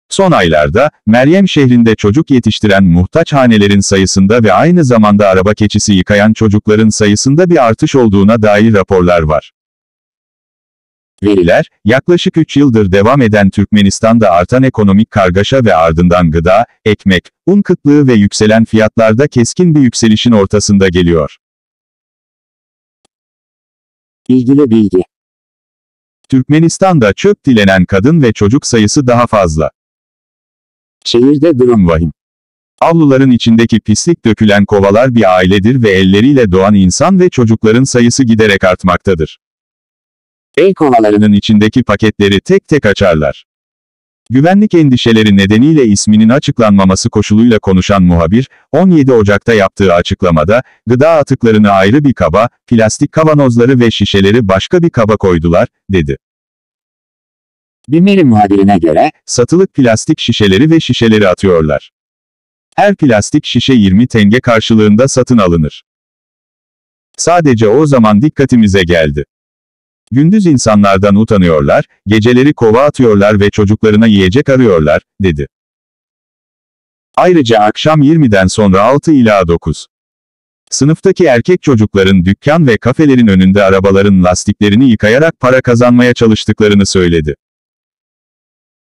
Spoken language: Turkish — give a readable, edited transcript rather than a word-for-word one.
Son aylarda, Meryem şehrinde çocuk yetiştiren muhtaç hanelerin sayısında ve aynı zamanda araba keçisi yıkayan çocukların sayısında bir artış olduğuna dair raporlar var. Veriler, yaklaşık 3 yıldır devam eden Türkmenistan'da artan ekonomik kargaşa ve ardından gıda, ekmek, un kıtlığı ve yükselen fiyatlarda keskin bir yükselişin ortasında geliyor. İlgili bilgi. Türkmenistan'da çöp dilenen kadın ve çocuk sayısı daha fazla. Şehirde durum Vahim. Avluların içindeki pislik dökülen kovalar bir ailedir ve elleriyle doğan insan ve çocukların sayısı giderek artmaktadır. el kovalarının içindeki paketleri tek tek açarlar. Güvenlik endişeleri nedeniyle isminin açıklanmaması koşuluyla konuşan muhabir, 17 Ocak'ta yaptığı açıklamada, gıda atıklarını ayrı bir kaba, plastik kavanozları ve şişeleri başka bir kaba koydular, dedi. BİMER'i muhabirine göre, satılık plastik şişeleri ve şişeleri atıyorlar. Her plastik şişe 20 tenge karşılığında satın alınır. Sadece o zaman dikkatimize geldi. Gündüz insanlardan utanıyorlar, geceleri kova atıyorlar ve çocuklarına yiyecek arıyorlar, dedi. Ayrıca akşam 20'den sonra 6 ila 9. Sınıftaki erkek çocukların dükkan ve kafelerin önünde arabaların lastiklerini yıkayarak para kazanmaya çalıştıklarını söyledi.